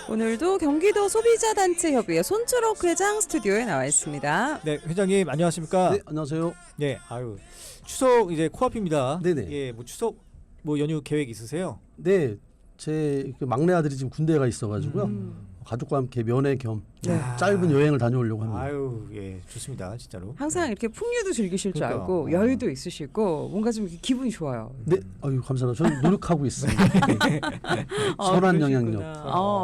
오늘도 경기도 소비자단체협의회 손철옥 회장 스튜디오에 나와 있습니다. 네, 회장님 안녕하십니까? 네, 안녕하세요. 네, 아유 추석 이제 코앞입니다. 네네. 예, 뭐 추석 뭐 연휴 계획 있으세요? 네, 제 막내 아들이 지금 군대에 가 있어가지고요. 가족과 함께 면회 겸 네. 짧은 여행을 다녀오려고 합니다. 아유, 예, 좋습니다, 진짜로. 항상 이렇게 풍류도 즐기실 줄 그러니까. 알고 여유도 있으시고 뭔가 좀 이렇게 기분이 좋아요. 네, 아유 감사합니다. 저는 노력하고 있습니다. 선한 영향력.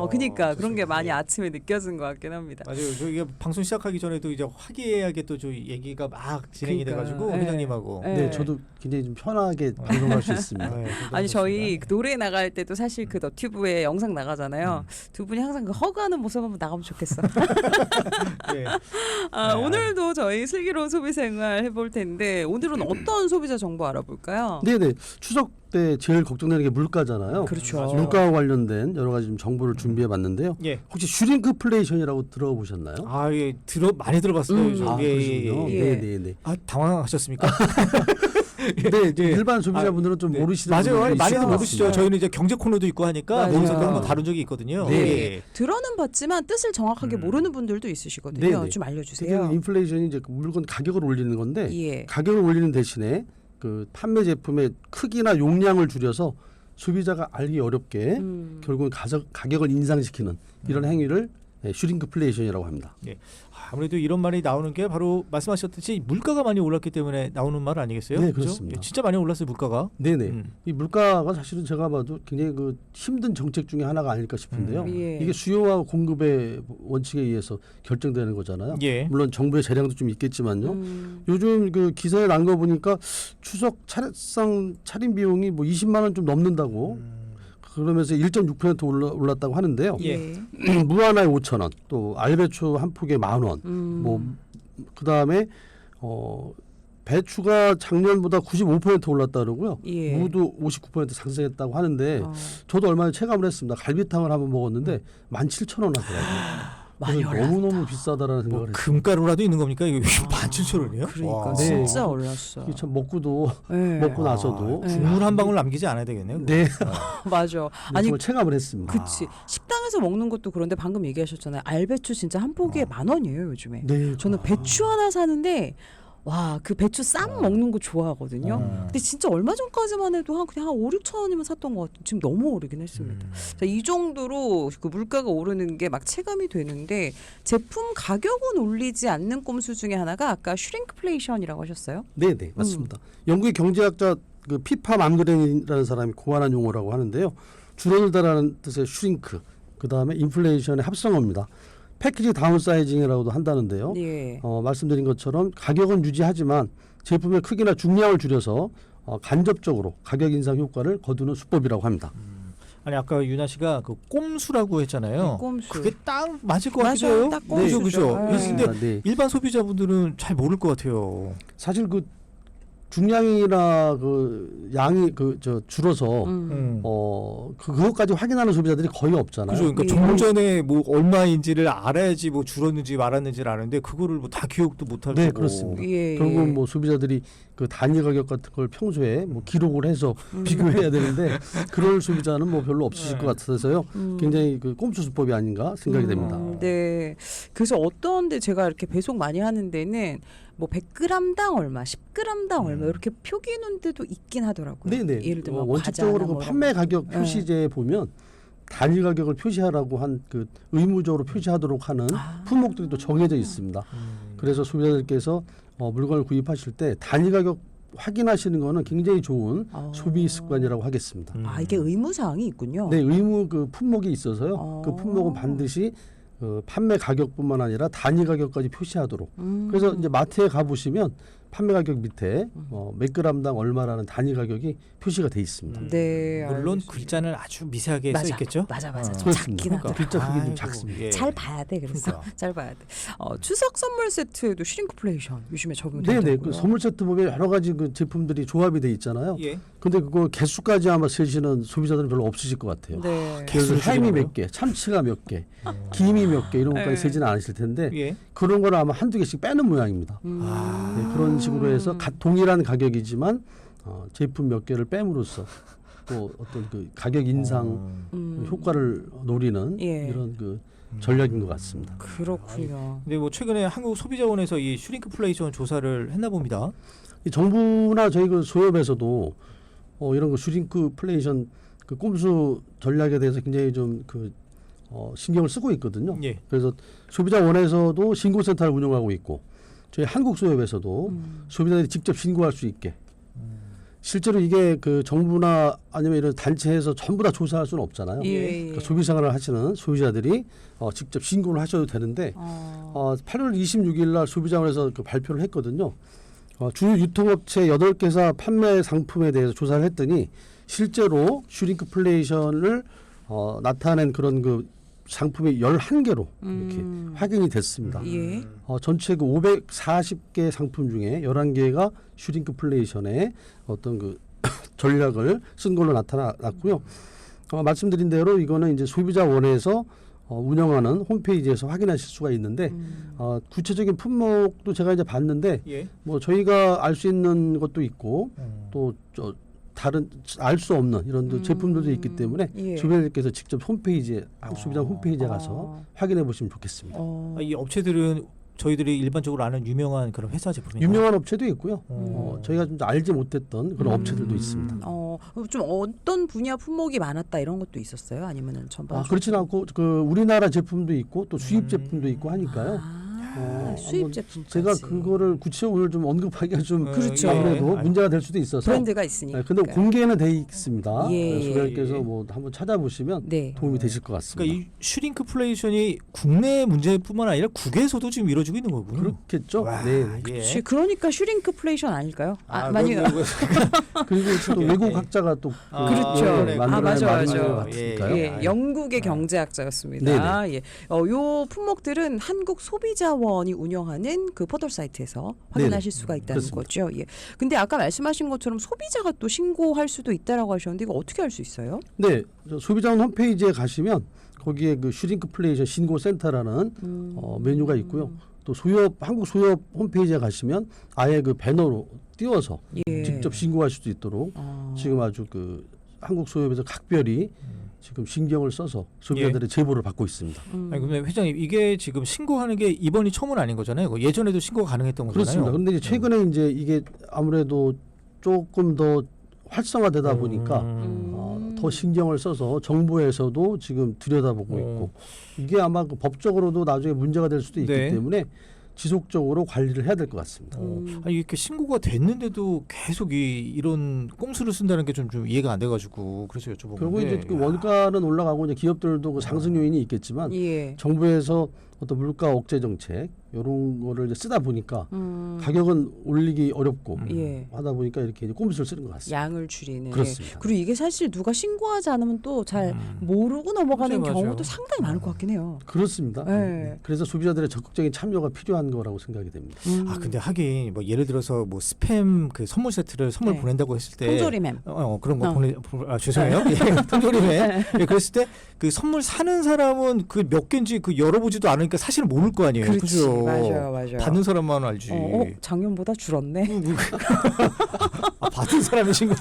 그러니까 그런 게 좋습니다. 많이 예. 아침에 느껴진 것 같긴 합니다. 맞아요. 저희가 방송 시작하기 전에도 이제 화기애애하게 또 저희 얘기가 막 진행이 그러니까, 돼가지고 예. 회장님하고. 예. 네, 저도 굉장히 좀 편하게 방송할 수 있습니다. 예, 아니 저희 그렇습니다. 노래 나갈 때도 사실 그 너튜브에 영상 나가잖아요. 두 분이 항상 그 허그하는 모습 한번 나가면 좋겠어. 예. 아, 네. 오늘도 저희 슬기로운 소비생활 해볼 텐데 오늘은 어떤 소비자 정보 알아볼까요? 네네. 추석 때 제일 걱정되는 게 물가잖아요. 그렇죠. 맞아요. 물가와 관련된 여러 가지 좀 정보를 준비해봤는데요. 예. 혹시 슈링크플레이션이라고 들어보셨나요? 아, 예, 많이 들어봤어요. 요즘. 아, 그러시군요. 예. 네네네. 아, 당황하셨습니까? 네, 일반 소비자분들은 좀 모르시는 맞아요. 분들이 많이들 있을 것 모르시죠. 같습니다. 저희는 이제 경제 코너도 있고 하니까 맞아요. 거기서 한번 다룬 적이 있거든요. 네. 예. 들어는 봤지만 뜻을 정확하게 모르는 분들도 있으시거든요. 네네. 좀 특히 알려주세요. 인플레이션이 이제 그 물건 가격을 올리는 건데 예. 가격을 올리는 대신에 그 판매 제품의 크기나 용량을 줄여서 소비자가 알기 어렵게 결국은 가격을 인상시키는 이런 행위를 슈링크플레이션이라고 합니다. 예. 아무래도 이런 말이 나오는 게 바로 말씀하셨듯이 물가가 많이 올랐기 때문에 나오는 말 아니겠어요? 네, 그죠? 그렇습니다. 예, 진짜 많이 올랐어요, 물가가. 네네. 이 물가가 사실은 제가 봐도 굉장히 그 힘든 정책 중에 하나가 아닐까 싶은데요. 예. 이게 수요와 공급의 원칙에 의해서 결정되는 거잖아요. 예. 물론 정부의 재량도 좀 있겠지만요. 요즘 그 기사에 난 거 보니까 추석 차림 비용이 뭐 20만 원 좀 넘는다고 그러면서 1.6% 올랐다고 하는데요. 예. 무 하나에 5천 원, 또 알배추 한 폭에 10,000원, 뭐 그다음에 배추가 작년보다 95% 올랐다 그러고요. 예. 무도 59% 상승했다고 하는데 저도 얼마 전에 체감을 했습니다. 갈비탕을 한번 먹었는데 17,000원 하더라고요. 많이 그래서 너무너무 비싸다라는 생각을 했어요. 금가루라도 있는 겁니까? 이거 17,000원이요? 그러니까 네. 진짜 올랐어. 이게 참 먹고도 네. 먹고 나서도 국물 한 방울 남기지 않아야 되겠네요. 네, 맞아. 아니 정말 체감을 했습니다. 그치. 식당에서 먹는 것도 그런데 방금 얘기하셨잖아요. 알배추 진짜 한 포기에 10,000원이에요 요즘에. 네, 저는 배추 하나 사는데 와, 그 배추 쌈 먹는 거 좋아하거든요. 근데 진짜 얼마 전까지만 해도 그냥 한 5-6천 원이면 샀던 것 같아요. 지금 너무 오르긴 했습니다. 자, 이 정도로 그 물가가 오르는 게 막 체감이 되는데 제품 가격은 올리지 않는 꼼수 중에 하나가 아까 슈링크플레이션이라고 하셨어요? 네, 네, 맞습니다. 영국의 경제학자 그 피파 맘그렌이라는 사람이 고안한 용어라고 하는데요. 줄어들다라는 뜻의 슈링크, 그 다음에 인플레이션의 합성어입니다. 패키지 다운사이징이라고도 한다는데요. 예. 말씀드린 것처럼 가격은 유지하지만 제품의 크기나 중량을 줄여서 간접적으로 가격 인상 효과를 거두는 수법이라고 합니다. 아니 아까 윤아 씨가 그 꼼수라고 했잖아요. 꼼수. 그게 딱 맞을 것 맞아요. 같기도 해요. 딱 그죠, 꼼수죠. 그죠. 네. 근데 네. 일반 소비자분들은 잘 모를 것 같아요. 사실 그 중량이나 그 양이 줄어서 그것까지 확인하는 소비자들이 거의 없잖아요. 그죠. 그러니까 예. 좀 전에 뭐 얼마인지를 알아야지 뭐 줄었는지 말았는지를 아는데 그거를 뭐 다 기억도 못할 네, 거고. 그렇습니다. 예. 결국은 뭐 소비자들이 그 단위 가격 같은 걸 평소에 뭐 기록을 해서 비교해야 되는데 그럴 소비자는 뭐 별로 없으실 것 같아서요. 굉장히 그 꼼수 수법이 아닌가 생각이 됩니다. 네. 그래서 어떤데 제가 이렇게 배송 많이 하는 데는 뭐 100g당 얼마, 10g당 얼마 이렇게 표기 놓은 데도 있긴 하더라고요. 네네. 예를 들면 원칙적으로 과자나 그 뭐 판매 이런 거. 가격 표시제에 보면 단위 가격을 표시하라고 한 그 의무적으로 표시하도록 하는 품목들이 또 정해져 있습니다. 그래서 소비자들께서 물건을 구입하실 때 단위 가격 확인하시는 거는 굉장히 좋은 소비 습관이라고 하겠습니다. 아, 이게 의무 사항이 있군요. 네, 의무 그 품목이 있어서요. 그 품목은 반드시 판매 가격뿐만 아니라 단위 가격까지 표시하도록. 그래서 이제 마트에 가 보시면 판매 가격 밑에 몇 그램당 얼마라는 단위 가격이 표시가 돼 있습니다. 네. 물론 알겠습니다. 글자는 아주 미세하게 써 맞아. 있겠죠. 맞아. 좀 그렇습니다. 작긴 그러니까. 하더라고요. 글자 크기 좀 아이고, 작습니다. 예. 잘 봐야 돼. 그래서 그러니까. 잘 봐야 돼. 추석 선물 세트에도 슈링크플레이션 요즘에 적용되더라고요. 네네. 그 선물 세트 보면 여러 가지 그 제품들이 조합이 돼 있잖아요. 예. 근데 그거 개수까지 아마 세시는 소비자들은 별로 없으실 것 같아요. 네. 그래서 개수를 햄이 줄이는 몇 개, 참치가 몇 개, 김이 몇 개 이런 것까지 네. 세지는 않으실 텐데 예. 그런 거를 아마 한두 개씩 빼는 모양입니다. 네, 그런 식으로 해서 동일한 가격이지만 제품 몇 개를 뺨으로써 또 어떤 그 가격 인상 효과를 노리는 예. 이런 그 전략인 것 같습니다. 그렇군요. 근데 뭐 최근에 한국 소비자원에서 이 슈링크플레이션 조사를 했나 봅니다. 이 정부나 저희 그 소협에서도 이런 그 슈링크플레이션 그 꼼수 전략에 대해서 굉장히 좀 그 신경을 쓰고 있거든요. 예. 그래서 소비자원에서도 신고센터를 운영하고 있고 저희 한국소협에서도 소비자들이 직접 신고할 수 있게 실제로 이게 그 정부나 아니면 이런 단체에서 전부 다 조사할 수는 없잖아요. 예. 그러니까 소비 생활을 하시는 소비자들이 직접 신고를 하셔도 되는데 8월 26일 날 소비자원에서 그 발표를 했거든요. 주요 유통업체 8개사 판매 상품에 대해서 조사를 했더니 실제로 슈링크플레이션을 나타낸 그런 그 상품이 11개로 이렇게 확인이 됐습니다. 예. 전체 그 540개 상품 중에 11개가 슈링크플레이션의 어떤 그 전략을 쓴 걸로 나타났고요. 말씀드린 대로 이거는 이제 소비자원에서 운영하는 홈페이지에서 확인하실 수가 있는데 구체적인 품목도 제가 이제 봤는데 예. 뭐 저희가 알 수 있는 것도 있고 또 다른 알 수 없는 이런 제품들도 있기 때문에 예. 소비자들께서 직접 홈페이지에 한국소비자 홈페이지에 가서 확인해 보시면 좋겠습니다. 이 업체들은 저희들이 일반적으로 아는 유명한 그런 회사 제품인가요? 유명한 업체도 있고요. 저희가 좀 알지 못했던 그런 업체들도 있습니다. 좀 어떤 분야 품목이 많았다 이런 것도 있었어요? 아니면은 전반? 그렇지는 않고 그 우리나라 제품도 있고 또 수입 제품도 있고 하니까요. 수입 한번 제품까지. 제가 그거를 구체적으로 좀 언급하기가 좀 그렇죠. 아무래도 예. 문제가 될 수도 있어서 브랜드가 있으니까. 근데 공개는 돼 있습니다. 예. 소비자께서 뭐 한번 찾아보시면 네. 도움이 되실 것 같습니다. 그러니까 이 슈링크플레이션이 국내 문제뿐만 아니라 국외에서도 지금 이루어지고 있는 거군요. 그렇겠죠. 와, 네. 예. 그러니까 슈링크플레이션 아닐까요? 많이 그리고 또 예. 외국 학자가 또 그렇죠. 만들어낸 맞아. 말인 것 같으니까요. 예, 영국의 경제학자였습니다. 예. 요 품목들은 한국 소비자원이 운영하는 그 포털 사이트에서 확인하실 수가 있다는 그렇습니다. 거죠. 예. 근데 아까 말씀하신 것처럼 소비자가 또 신고할 수도 있다라고 하셨는데 이거 어떻게 할 수 있어요? 네, 소비자원 홈페이지에 가시면 거기에 그 슈링크플레이션 신고센터라는 메뉴가 있고요. 또 한국 소협 홈페이지에 가시면 아예 그 배너로 띄워서 예. 직접 신고할 수도 있도록 지금 아주 그 한국 소협에서 각별히 지금 신경을 써서 소비자들의 제보를 받고 있습니다. 아니, 근데 회장님 이게 지금 신고하는 게 이번이 처음은 아닌 거잖아요. 예전에도 신고가 가능했던 거잖아요. 그렇습니다. 그런데 이제 최근에 이제 이게 아무래도 조금 더 활성화되다 보니까 더 신경을 써서 정부에서도 지금 들여다보고 있고 이게 아마 그 법적으로도 나중에 문제가 될 수도 있기 네. 때문에 지속적으로 관리를 해야 될 것 같습니다. 아니 이렇게 신고가 됐는데도 계속 이런 꼼수를 쓴다는 게 좀 이해가 안 돼가지고 그래서 여쭤본 결국 건데. 이제 그 원가는 올라가고 이제 기업들도 그 상승 요인이 있겠지만 예. 정부에서 어떤 물가 억제 정책 이런 거를 이제 쓰다 보니까 가격은 올리기 어렵고 예. 하다 보니까 이렇게 이제 꼼수를 쓰는 것 같습니다. 양을 줄이는. 그렇습니다. 그리고 이게 사실 누가 신고하지 않으면 또 잘 모르고 넘어가는 맞아요. 경우도 상당히 많을 것 같긴 해요. 그렇습니다. 네. 그래서 소비자들의 적극적인 참여가 필요한 거라고 생각이 됩니다. 아 근데 하긴 뭐 예를 들어서 뭐 스팸 그 선물 세트를 선물 네. 보낸다고 했을 때 통조림햄. 그런 거 죄송해요. 예, 통조림에 예, 그랬을 때 그 선물 사는 사람은 그 몇 개인지 그 열어보지도 않으니까 사실은 모를 거 아니에요. 그렇지. 그죠? 맞아요. 받는 사람만 알지. 작년보다 줄었네. 받은 사람이 신고.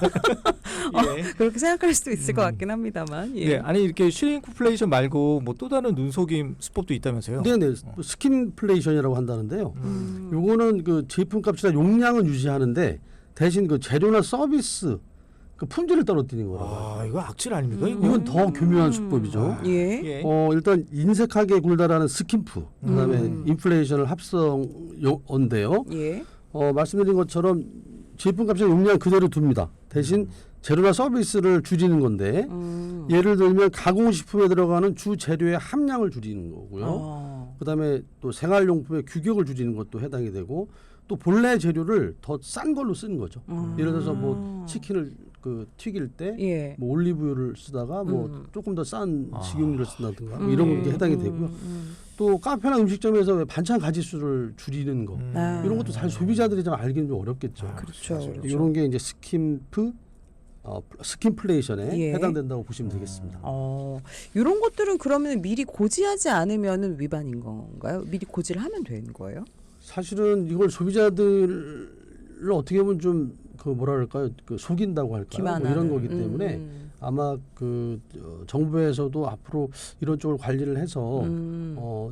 예. 그렇게 생각할 수도 있을 것 같긴 합니다만. 예. 예, 아니 이렇게 슈링크플레이션 말고 뭐 또 다른 눈속임 수법도 있다면서요? 네네. 스킨플레이션이라고 한다는데요. 요거는 그 제품값이나 용량은 유지하는데 대신 그 재료나 서비스 그 품질을 떨어뜨리는 거라고. 아 이거 악질 아닙니까? 이건 더 교묘한 수법이죠. 예. 예. 일단 인색하게 굴다라는 스킨프, 그다음에 인플레이션을 합성어인데요. 예. 말씀드린 것처럼 제품값이나 용량 그대로 둡니다. 대신 재료나 서비스를 줄이는 건데 예를 들면 가공식품에 들어가는 주 재료의 함량을 줄이는 거고요. 그다음에 또 생활용품의 규격을 줄이는 것도 해당이 되고 또 본래 재료를 더 싼 걸로 쓰는 거죠. 예를 들어서 뭐 치킨을 그 튀길 때 예. 뭐 올리브유를 쓰다가 뭐 조금 더 싼 식용유를 쓴다든가 뭐 이런 게 해당이 되고요. 또 카페나 음식점에서 왜 반찬 가지수를 줄이는 거 이런 것도 사실 소비자들이 좀 알기는 좀 어렵겠죠. 그렇죠. 이런 게 이제 스킨플레이션에 예. 해당된다고 보시면 되겠습니다. 이런 것들은 그러면 미리 고지하지 않으면 위반인 건가요? 미리 고지를 하면 되는 거예요? 사실은 이걸 소비자들을 어떻게 보면 좀 그 뭐라 그럴까요? 그 속인다고 할까요? 뭐 기만하는. 이런 거기 때문에 아마 그 정부에서도 앞으로 이런 쪽을 관리를 해서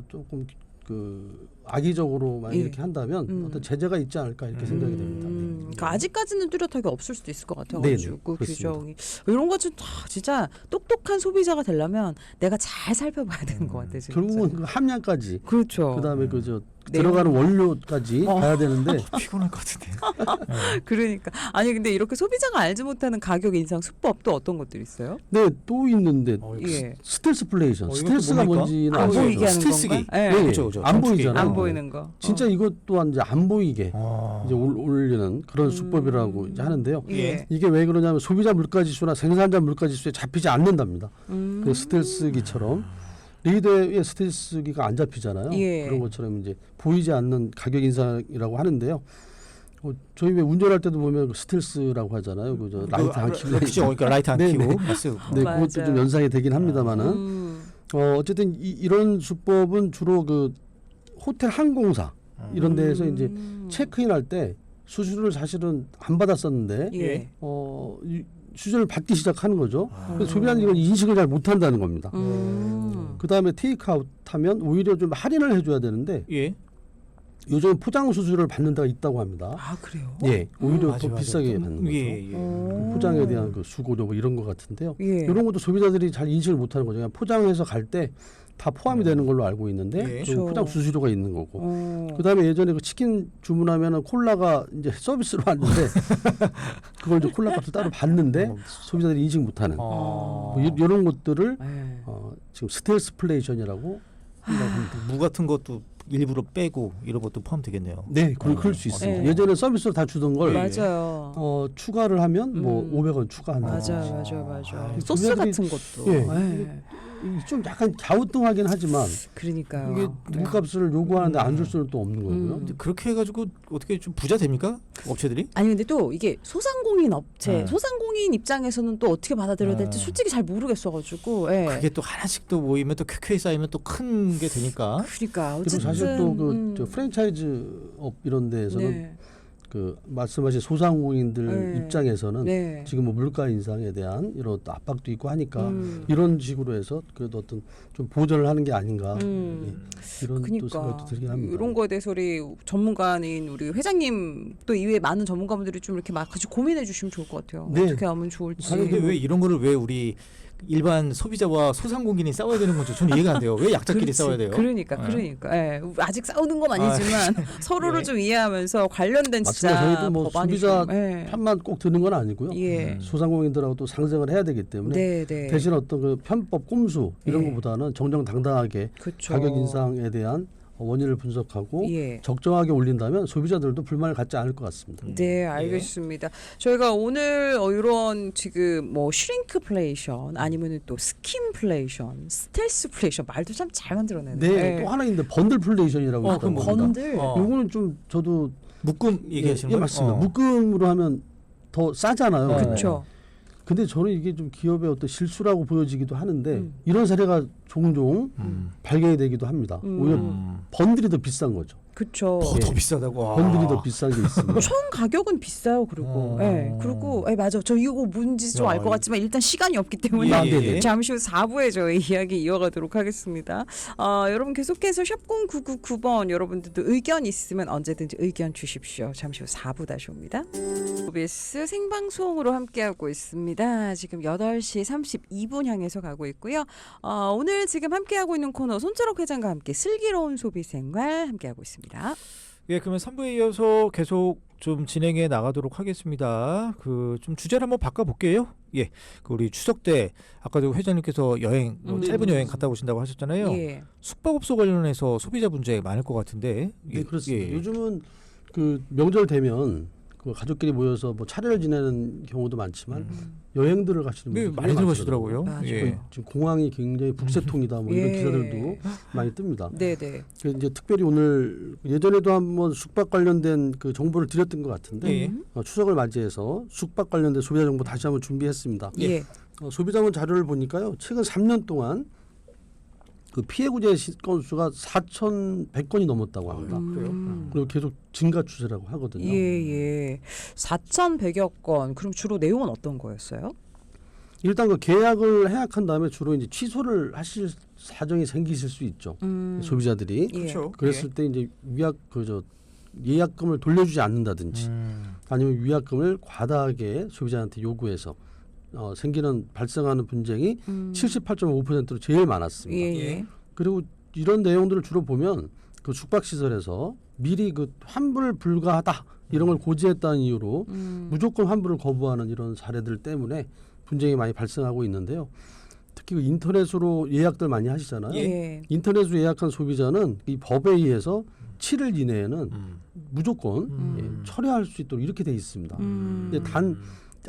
조금 그 악의적으로 만약 예. 이렇게 한다면 어떤 제재가 있지 않을까 이렇게 생각이 됩니다. 네. 그러니까 아직까지는 뚜렷하게 없을 수도 있을 것 같아가지고 네네, 그렇습니다. 규정이 이런 거 좀 진짜 똑똑한 소비자가 되려면 내가 잘 살펴봐야 되는 것 같아요. 진짜. 결국은 그 함량까지 그렇죠. 그다음에 그저 내용. 들어가는 원료까지 봐야 되는데 피곤할 것 같은데. 그러니까 아니 근데 이렇게 소비자가 알지 못하는 가격 인상 수법도 어떤 것들이 있어요? 네, 또 있는데 예. 스텔스플레이션. 이것도 스텔스가 뭡니까? 뭔지는 안 아시죠? 보이게 하는 스텔스기. 건가? 예. 네, 그렇죠, 그렇죠. 안 감축이. 보이잖아요. 안 보이는 거. 진짜 이것 또한 이제 안 보이게 아. 이제 올리는 그런 수법이라고 이제 하는데요. 예. 이게 왜 그러냐면 소비자 물가지수나 생산자 물가지수에 잡히지 않는답니다. 그 스텔스기처럼 리더의 스텔스기가 안 잡히잖아요. 예. 그런 것처럼 이제 보이지 않는 가격 인상이라고 하는데요. 저희 왜 운전할 때도 보면 그 스텔스라고 하잖아요. 그저 라이트 안 켜고. 그죠. 그러니까 라이트 안 네, 켜고 네. 봤어요. 네, 맞아요. 그것도 좀 연상이 되긴 합니다만은 어쨌든 이런 수법은 주로 그 호텔 항공사 이런 데에서 이제 체크인할 때 수수료를 사실은 안 받았었는데 예. 수수료를 받기 시작하는 거죠. 그래서 소비자는 이걸 인식을 잘 못한다는 겁니다. 그 다음에 테이크아웃 하면 오히려 좀 할인을 해줘야 되는데 예. 요즘 포장 수수료를 받는 데가 있다고 합니다. 아 그래요? 예, 오히려 맞아, 더 맞아. 비싸게 받는 거죠. 예, 예. 포장에 대한 그 수고료 뭐 이런 것 같은데요. 예. 이런 것도 소비자들이 잘 인식을 못하는 거죠. 그냥 포장해서 갈 때 다 포함이 되는 걸로 알고 있는데 예. 그 포장 수수료가 있는 거고. 어. 그다음에 예전에 그 치킨 주문하면은 콜라가 이제 서비스로 왔는데 그걸 이제 콜라 값을 따로 받는데 소비자들이 인식 못하는 뭐 이런 것들을 예. 지금 스텔스플레이션이라고 합니다. 무 같은 것도 일부러 빼고 이런 것도 포함되겠네요. 네, 그럴 수 있습니다. 네. 예전에 서비스로 다 주던 걸 맞아요. 추가를 하면 뭐 500원 추가한다. 맞아요. 이 소스 소비자들이- 같은 것도. 예. 예. 좀 약간 갸우뚱하긴 하지만 그러니까요. 이게 물값을 요구하는데 안 줄 수는 또 없는 거고요. 근데 그렇게 해가지고 어떻게 좀 부자 됩니까? 업체들이? 아니 근데 또 이게 소상공인 업체, 네. 소상공인 입장에서는 또 어떻게 받아들여야 될지 솔직히 잘 모르겠어가지고. 예. 그게 또 하나씩 또 모이면 또 쾌쾌히 쌓이면 또 큰 게 되니까. 그러니까 그리고 어쨌든 사실 또 그 프랜차이즈 업 이런 데에서는 네. 그 말씀하신 소상공인들 네. 입장에서는 네. 지금 뭐 물가 인상에 대한 이런 또 압박도 있고 하니까 이런 식으로 해서 그래도 어떤 좀 보전을 하는 게 아닌가 예, 이런 또 생각도 들긴 합니다. 이런 거에 대해서 우리 전문가인 우리 회장님 또 이외에 많은 전문가분들이 좀 이렇게 막 같이 고민해 주시면 좋을 것 같아요. 네. 어떻게 하면 좋을지. 아니 근데 왜 이런 거를 왜 우리 일반 소비자와 소상공인이 싸워야 되는 건지 저는 이해가 안 돼요. 왜 약자끼리 그렇지. 싸워야 돼요? 그러니까. 예. 아직 싸우는 건 아니지만 서로를 예. 좀 이해하면서 관련된 진짜 맞습니다. 저희도 뭐 법안이 소비자 좀, 예. 편만 꼭 드는 건 아니고요. 예. 소상공인들하고 또 상생을 해야 되기 때문에 네, 네. 대신 어떤 그 편법 꼼수 이런 예. 것보다는 정정당당하게 그쵸. 가격 인상에 대한 원인을 분석하고 예. 적정하게 올린다면 소비자들도 불만을 갖지 않을 것 같습니다. 네, 알겠습니다. 저희가 오늘 이런 지금 뭐 슈링크플레이션 아니면은 또 스킨플레이션, 스텔스플레이션 말도 참 잘 만들어내네. 네, 또 하나 있는데 번들플레이션이라고 있다고 그럼 합니다. 번들. 요거는 좀 저도 묶음 얘기하시는 예, 거예요? 맞습니다. 묶음으로 하면 더 싸잖아요. 그렇죠. 근데 저는 이게 좀 기업의 어떤 실수라고 보여지기도 하는데 이런 사례가 종종 발견이 되기도 합니다. 오히려 번들이 더 비싼 거죠. 그렇죠. 더 비싸다고. 와. 번들이 더 비싼 게 있습니다. 총 가격은 비싸요. 그리고 그리고 맞아. 저 이거 뭔지 좀 알 것 같지만 일단 시간이 없기 때문에 예, 예, 예. 잠시 후 4부에 저희 이야기 이어가도록 하겠습니다. 여러분 계속해서 샵 0999번 여러분들도 의견 있으면 언제든지 의견 주십시오. 잠시 후 4부 다시 옵니다. OBS 생방송으로 함께하고 있습니다. 지금 8시 32분 향해서 가고 있고요. 오늘 지금 함께하고 있는 코너 손철옥 회장과 함께 슬기로운 소비생활 함께하고 있습니다. 예, 그러면 3부에 이어서 계속 좀 진행해 나가도록 하겠습니다. 그 좀 주제를 한번 바꿔볼게요. 예, 그 우리 추석 때 아까도 회장님께서 여행 짧은 여행 갔다 오신다고 하셨잖아요. 예. 숙박업소 관련해서 소비자 문제 많을 것 같은데. 네, 그렇습니다. 예. 요즘은 그 명절 되면 그 가족끼리 모여서 뭐 차례를 지내는 경우도 많지만 여행들을 가시는 네, 분들이 많이 들어가시더라고요. 맞아요. 예. 지금 공항이 굉장히 북새통이다 뭐 이런 예. 기사들도 많이 뜹니다. 네네. 그래서 이제 특별히 오늘 예전에도 한번 숙박 관련된 그 정보를 드렸던 것 같은데 예. 추석을 맞이해서 숙박 관련된 소비자 정보 다시 한번 준비했습니다. 예. 소비자문 자료를 보니까요. 최근 3년 동안 그 피해 구제 건수가 4,100건이 넘었다고 합니다. 그래요? 그리고 계속 증가 추세라고 하거든요. 예. 4,100여 건. 그럼 주로 내용은 어떤 거였어요? 일단 그 계약을 해약한 다음에 주로 이제 취소를 하실 사정이 생기실 수 있죠. 소비자들이. 예. 그렇죠. 그랬을 때 이제 예약금을 돌려주지 않는다든지 아니면 위약금을 과다하게 소비자한테 요구해서 생기는 발생하는 분쟁이 78.5%로 제일 많았습니다. 예. 그리고 이런 내용들을 주로 보면 그 숙박시설에서 미리 그 환불 불가하다 이런 걸 고지했다는 이유로 무조건 환불을 거부하는 이런 사례들 때문에 분쟁이 많이 발생하고 있는데요. 특히 그 인터넷으로 예약들 많이 하시잖아요. 예. 인터넷으로 예약한 소비자는 이 법에 의해서 7일 이내에는 무조건 철회할 수 있도록 이렇게 돼 있습니다. 근데 단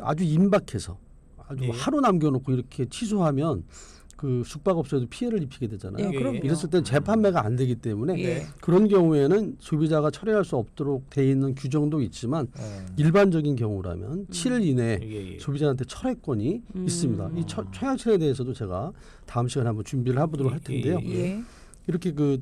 아주 임박해서 아주 예. 하루 남겨놓고 이렇게 취소하면 그 숙박업소에도 피해를 입히게 되잖아요. 예, 그럼요. 이랬을 때 재판매가 안 되기 때문에 예. 그런 경우에는 소비자가 철회할 수 없도록 돼 있는 규정도 있지만 일반적인 경우라면 7일 이내에 예. 소비자한테 철회권이 있습니다. 이 청약철에 대해서도 제가 다음 시간에 한번 준비를 해보도록 할 텐데요. 예. 이렇게 그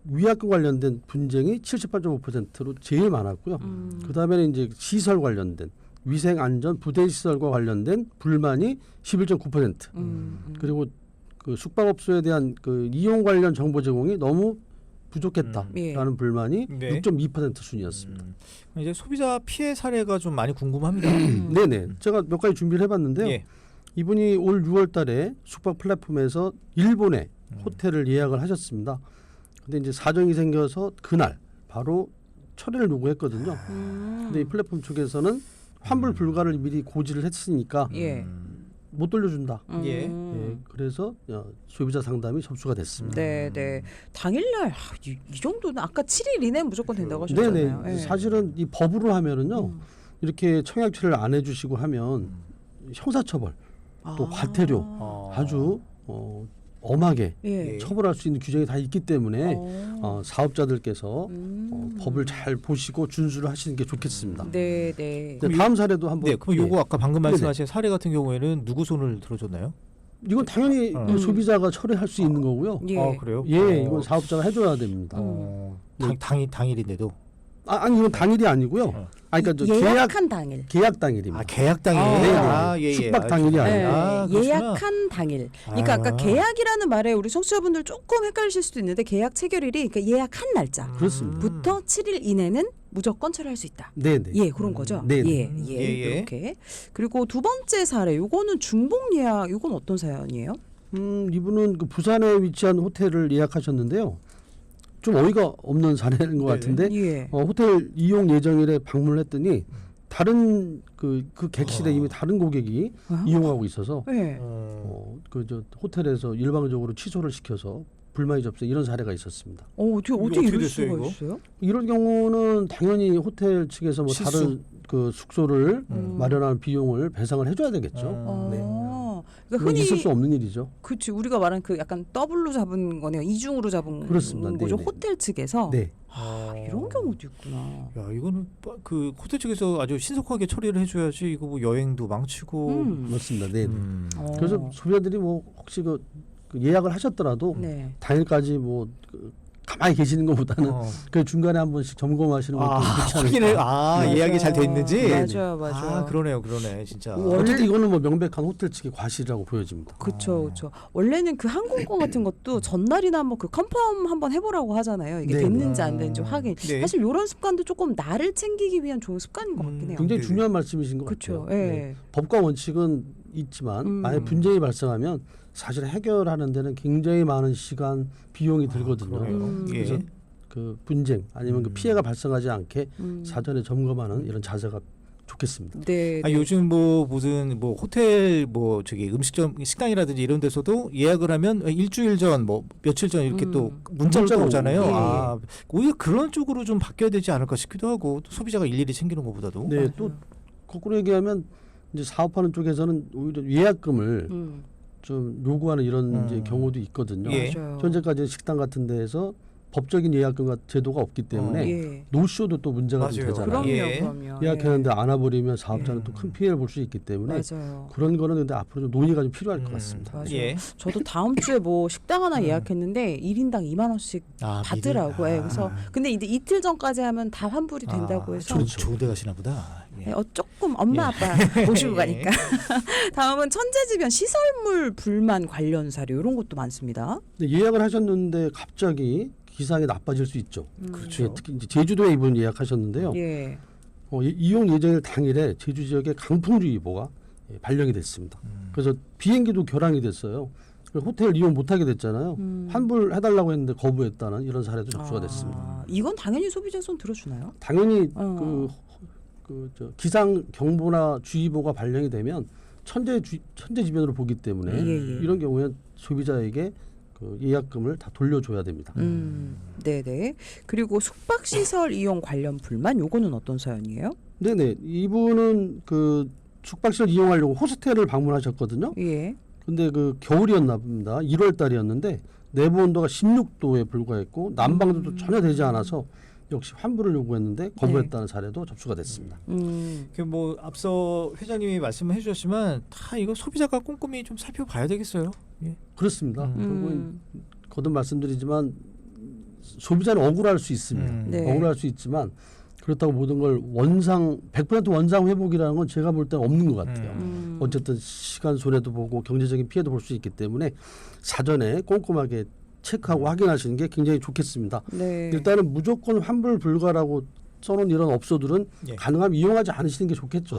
위약금 관련된 분쟁이 78.5%로 제일 많았고요. 그 다음에는 이제 시설 관련된 위생 안전 부대 시설과 관련된 불만이 11.9%. 그리고 그 숙박업소에 대한 그 이용 관련 정보 제공이 너무 부족했다라는 예. 불만이 네. 6.2% 순이었습니다. 이제 소비자 피해 사례가 좀 많이 궁금합니다. 네네. 제가 몇 가지 준비를 해봤는데요. 예. 이분이 올 6월달에 숙박 플랫폼에서 일본에 호텔을 예약을 하셨습니다. 근데 이제 사정이 생겨서 그날 바로 철회를 요구했거든요. 근데 이 플랫폼 측에서는 환불 불가를 미리 고지를 했으니까 예. 못 돌려준다. 예. 예, 그래서 소비자 상담이 접수가 됐습니다. 네. 당일날 이 정도는 아까 7일 이내 무조건 된다고 네네. 하셨잖아요. 예. 사실은 이 법으로 하면은요 이렇게 청약철을 안 해주시고 하면 형사처벌 또 과태료 아주 엄하게 예. 처벌할 수 있는 규정이 다 있기 때문에 사업자들께서 법을 잘 보시고 준수를 하시는 게 좋겠습니다. 네. 네, 다음 사례도 한번. 네, 그럼 예. 요거 아까 방금 말씀하신 사례 같은 경우에는 누구 손을 들어줬나요? 이건 당연히 소비자가 철회할 수 있는 거고요. 예. 아, 그래요? 예, 이건 사업자가 해줘야 됩니다. 당일인데도. 아니 이건 당일이 아니고요. 그러니까 저 예약한 당일. 계약 당일입니다. 계약 당일. 네. 숙박 당일이 아니라. 네, 예약한 당일. 그러니까 아까 계약이라는 말에 우리 청취자분들 조금 헷갈리실 수도 있는데 계약 체결일이 그러니까 예약한 날짜. 그렇습니다. 부터 7일 이내는 무조건 철회할 수 있다. 네네. 예, 그런 거죠. 네. 예, 예. 이렇게. 그리고 두 번째 사례, 요거는 중복 예약. 요건 어떤 사연이에요? 이분은 그 부산에 위치한 호텔을 예약하셨는데요. 좀 어이가 없는 사례인 것 같은데 예. 호텔 이용 예정일에 방문을 했더니 다른 그 객실에 이미 다른 고객이 이용하고 있어서 예. 그 호텔에서 일방적으로 취소를 시켜서 불만이 접수 이런 사례가 있었습니다. 어떻게 어떻게 이럴 됐어요, 수가 이거? 있어요? 이런 경우는 당연히 호텔 측에서 뭐 실수. 다른 그 숙소를 마련하는 비용을 배상을 해줘야 되겠죠. 네. 그러니까 그건 흔히 있을 수 없는 일이죠. 그렇지 우리가 말한 그 약간 더블로 잡은 거네요. 이중으로 잡은 그렇습니다. 거죠. 네네. 호텔 측에서. 네. 이런 경우도 있구나. 야, 이거는 그 호텔 측에서 아주 신속하게 처리를 해줘야지. 이거 뭐 여행도 망치고. 맞습니다. 네. 어. 그래서 소비자들이 뭐 혹시 그 예약을 하셨더라도 네. 당일까지 뭐 가만히 계시는 것보다는 그 중간에 한 번씩 점검하시는 것도 좋지 확인을 않을까. 맞아요. 예약이 잘 돼 있는지. 맞아요. 그러네, 진짜. 어쨌든 이거는 뭐 명백한 호텔 측의 과실이라고 보여집니다. 그렇죠. 원래는 그 항공권 같은 것도 전날이나 한번 그 컨펌 한번 해보라고 하잖아요. 이게 네. 됐는지 안 됐는지 확인. 네. 사실 이런 습관도 조금 나를 챙기기 위한 좋은 습관인 것 같긴 해요. 굉장히 네네. 중요한 말씀이신 것 그렇죠. 같아요. 예. 법과 원칙은 있지만 만약 분쟁이 발생하면 사실 해결하는 데는 굉장히 많은 시간, 비용이 들거든요. 그래서 예. 그 분쟁 아니면 그 피해가 발생하지 않게 사전에 점검하는 이런 자세가 좋겠습니다. 네. 요즘 뭐 무슨 뭐 호텔 뭐 저기 음식점 식당이라든지 이런 데서도 예약을 하면 일주일 전 뭐 며칠 전 이렇게 또 문자로 문자로 오잖아요. 오고. 오히려 그런 쪽으로 좀 바뀌어야 되지 않을까 싶기도 하고 또 소비자가 일일이 챙기는 것보다도. 네, 또 거꾸로 얘기하면 이제 사업하는 쪽에서는 오히려 예약금을 좀 요구하는 이런 이제 경우도 있거든요. 예. 맞아요. 현재까지 식당 같은 데에서 법적인 예약금 제도가 없기 때문에 예. 노쇼도 또 문제가 좀 맞아요. 되잖아요. 그럼요, 예. 그럼요. 예약했는데 안 와버리면 사업자는 예. 또 큰 피해를 볼 수 있기 때문에 맞아요. 그런 거는 근데 앞으로 좀 논의가 좀 필요할 것 같습니다. 맞아요. 예. 저도 다음 주에 뭐 식당 하나 예약했는데 1인당 2만 원씩 아, 받더라고요. 미리? 그래서 근데 이제 이틀 전까지 하면 다 환불이 된다고 해서 좋은 데 가시나 보다. 예. 조금 엄마 아빠 모시고 가니까. 다음은 천재지변 시설물 불만 관련 사료 이런 것도 많습니다. 근데 예약을 하셨는데 갑자기 기상이 나빠질 수 있죠. 그렇죠. 예, 특히 이제 제주도에 이분 예약하셨는데요. 예. 이용 예정일 당일에 제주 지역에 강풍주의보가 발령이 됐습니다. 그래서 비행기도 결항이 됐어요. 호텔 이용 못하게 됐잖아요. 환불해달라고 했는데 거부했다는 이런 사례도 접수가 됐습니다. 이건 당연히 소비자 손 들어주나요? 당연히 어. 기상 경보나 주의보가 발령이 되면 천재지변으로 보기 때문에 예. 이런 경우에 소비자에게 그 예약금을 다 돌려줘야 됩니다. 네네. 그리고 숙박시설 이용 관련 불만 요거는 어떤 사연이에요? 네네. 이분은 그 숙박시설 이용하려고 호스텔을 방문하셨거든요. 예. 근데 그 겨울이었나 봅니다. 1월 달이었는데 내부 온도가 16도에 불과했고 난방도 전혀 되지 않아서 역시 환불을 요구했는데 거부했다는 사례도 접수가 됐습니다. 뭐 앞서 회장님이 말씀을 해주셨지만 다 이거 소비자가 꼼꼼히 좀 살펴봐야 되겠어요. 예. 그렇습니다. 그리고 거듭 말씀드리지만 소비자는 억울할 수 있습니다. 네. 억울할 수 있지만 그렇다고 모든 걸 100% 원상 회복이라는 건 제가 볼 때는 없는 것 같아요. 어쨌든 시간 손해도 보고 경제적인 피해도 볼 수 있기 때문에 사전에 꼼꼼하게 체크하고 확인하시는 게 굉장히 좋겠습니다. 네. 일단은 무조건 환불 불가라고 써놓은 이런 업소들은 예. 가능하면 이용하지 않으시는 게 좋겠죠.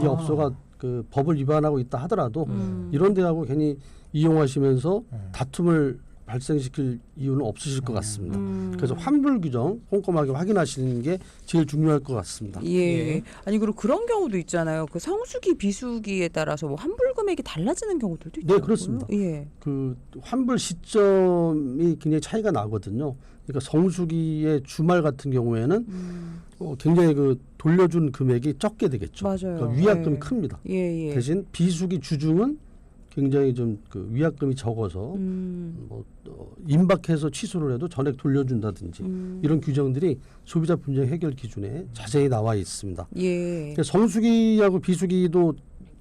이 업소가 그 법을 위반하고 있다 하더라도 이런 데하고 괜히 이용하시면서 다툼을 발생시킬 이유는 없으실 것 같습니다. 그래서 환불 규정 꼼꼼하게 확인하시는 게 제일 중요할 것 같습니다. 예. 예. 아니 그리고 그런 경우도 있잖아요. 그 성수기 비수기에 따라서 뭐 환불 금액이 달라지는 경우들도 있더라고요. 네, 그렇습니다. 예. 그 환불 시점이 굉장히 차이가 나거든요. 그러니까 성수기의 주말 같은 경우에는 굉장히 그 돌려준 금액이 적게 되겠죠. 맞아요. 그러니까 위약금이 예. 큽니다. 예. 대신 비수기 주중은 굉장히 좀 그 위약금이 적어서 임박해서 취소를 해도 전액 돌려준다든지 이런 규정들이 소비자 분쟁 해결 기준에 자세히 나와 있습니다. 예. 그러니까 성수기하고 비수기도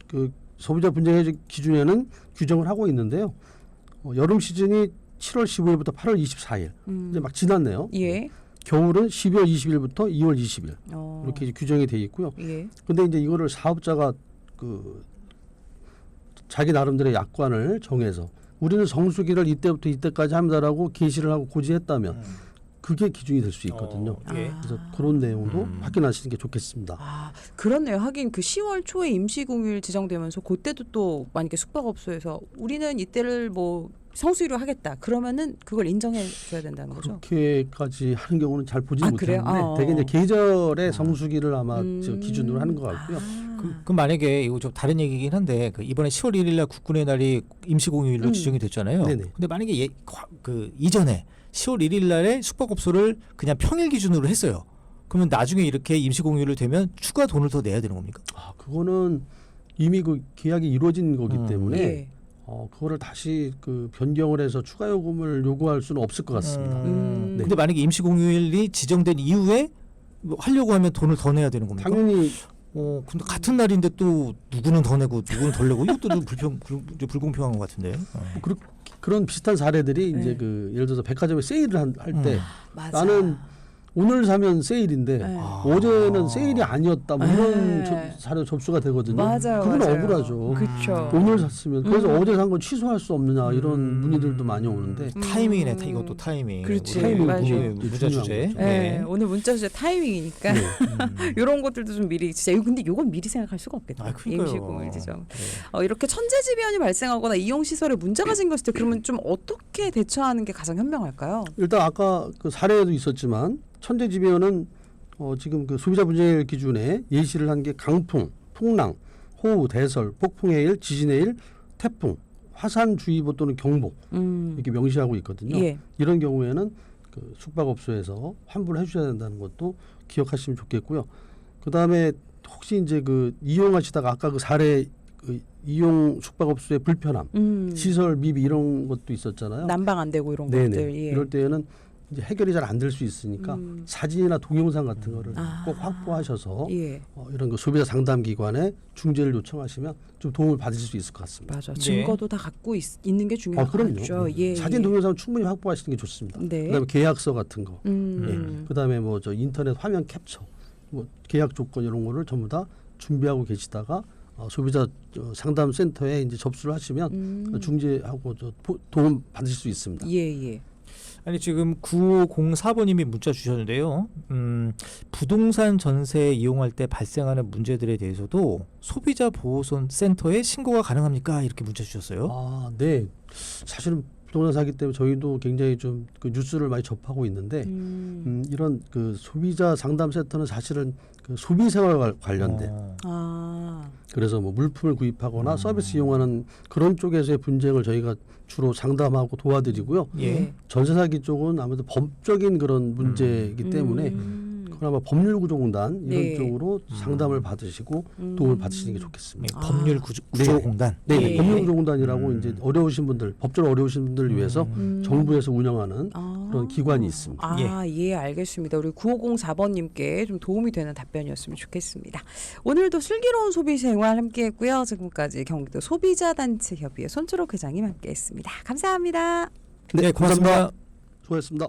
그 소비자 분쟁 해결 기준에는 규정을 하고 있는데요. 여름 시즌이 7월 15일부터 8월 24일 이제 막 지났네요. 예. 겨울은 12월 20일부터 2월 20일 이렇게 이제 규정이 돼 있고요. 예. 근데 이제 이거를 사업자가 그 자기 나름대로의 약관을 정해서 우리는 성수기를 이때부터 이때까지 합니다라고 게시를 하고 고지했다면 그게 기준이 될 수 있거든요. 예. 그래서 그런 내용도 확인하시는 게 좋겠습니다. 아, 그렇네요. 하긴 그 10월 초에 임시 공휴일 지정되면서 그때도 또 만약에 숙박업소에서 우리는 이때를 뭐 성수기로 하겠다. 그러면은 그걸 인정해 줘야 된다는 거죠. 그렇게까지 하는 경우는 잘 보지 아, 못하는데 그래요? 되게 이제 계절의 성수기를 아마 저 기준으로 하는 것 같고요. 그럼 만약에 이거 좀 다른 얘기긴 한데 그 이번에 10월 1일 날 국군의 날이 임시공휴일로 지정이 됐잖아요. 네네. 근데 만약에 그 이전에 10월 1일 날에 숙박업소를 그냥 평일 기준으로 했어요. 그러면 나중에 이렇게 임시공휴일로 되면 추가 돈을 더 내야 되는 겁니까? 아, 그거는 이미 그 계약이 이루어진 거기 때문에 예. 그거를 다시 그 변경을 해서 추가 요금을 요구할 수는 없을 것 같습니다. 네. 근데 만약에 임시공휴일이 지정된 이후에 뭐 하려고 하면 돈을 더 내야 되는 겁니까? 당연히 근데 같은 날인데 또 누구는 더 내고 누구는 덜 내고 이것도 좀 불공평한 것 같은데. 그런 비슷한 사례들이 네. 이제 그 예를 들어서 백화점에 세일을 할 때 맞아. 나는 오늘 사면 세일인데 네. 어제는 세일이 아니었다 뭐 이런 네. 사례 접수가 되거든요. 맞아요. 그건 맞아요. 억울하죠. 그렇죠. 오늘 샀으면 그래서 어제 산 건 취소할 수 없느냐 이런 문의들도 많이 오는데 타이밍이네. 이것도 타이밍. 그렇지. 우리 맞아요. 문자 주제. 중요한 거죠. 네. 오늘 문자 주제 타이밍이니까 이런 것들도 좀 미리 진짜 근데 이건 미리 생각할 수가 없겠다. 아, 그러니까요. 임시공휴일 지정. 네. 이렇게 천재지변이 발생하거나 이용 시설에 문제가 생겼을 때 그러면 좀 어떻게 대처하는 게 가장 현명할까요? 일단 아까 그 사례에도 있었지만 천재지변은 지금 그 소비자 분쟁 기준에 예시를 한 게 강풍, 풍랑, 호우, 대설, 폭풍의 일, 지진의 일, 태풍, 화산주의보 또는 경보 이렇게 명시하고 있거든요. 예. 이런 경우에는 그 숙박업소에서 환불을 해주셔야 된다는 것도 기억하시면 좋겠고요. 그 다음에 혹시 이제 그 이용하시다가 아까 그 사례 그 이용 숙박업소의 불편함, 시설 미비 이런 것도 있었잖아요. 난방 안 되고 이런 네네. 것들. 예. 이럴 때에는 이제 해결이 잘 안 될 수 있으니까 사진이나 동영상 같은 거를 꼭 확보하셔서 예. 이런 그 소비자 상담 기관에 중재를 요청하시면 좀 도움을 받으실 수 있을 것 같습니다. 맞아. 네. 증거도 다 갖고 있는 게 중요하죠. 그럼요. 예, 사진 예. 동영상 충분히 확보하시는 게 좋습니다. 네. 그다음에 계약서 같은 거, 그다음에 뭐 저 인터넷 화면 캡처, 뭐 계약 조건 이런 거를 전부 다 준비하고 계시다가 소비자 상담 센터에 이제 접수를 하시면 중재하고 도움 받으실 수 있습니다. 예, 예. 아니 지금 9504번님이 문자 주셨는데요. 부동산 전세 이용할 때 발생하는 문제들에 대해서도 소비자 보호선 센터에 신고가 가능합니까? 이렇게 문자 주셨어요. 아, 네. 사실은 부동산 사기 때문에 저희도 굉장히 좀 그 뉴스를 많이 접하고 있는데 이런 그 소비자 상담 센터는 사실은 그 소비 생활 관련된 아. 그래서 뭐 물품을 구입하거나 서비스 이용하는 그런 쪽에서의 분쟁을 저희가 주로 상담하고 도와드리고요. 예. 전세 사기 쪽은 아무래도 법적인 그런 문제이기 때문에 그나마 법률구조공단 이런 네. 쪽으로 상담을 받으시고 도움을 받으시는 게 좋겠습니다. 네, 법률구조공단. 네, 예. 법률구조공단이라고 이제 어려우신 분들, 법적으로 어려우신 분들을 위해서 정부에서 운영하는 그런 기관이 있습니다. 아, 예, 알겠습니다. 우리 9504번님께 좀 도움이 되는 답변이었으면 좋겠습니다. 오늘도 슬기로운 소비생활 함께했고요. 지금까지 경기도 소비자단체협의회 손철옥 회장님 함께했습니다. 감사합니다. 네, 고맙습니다. 수고하셨습니다.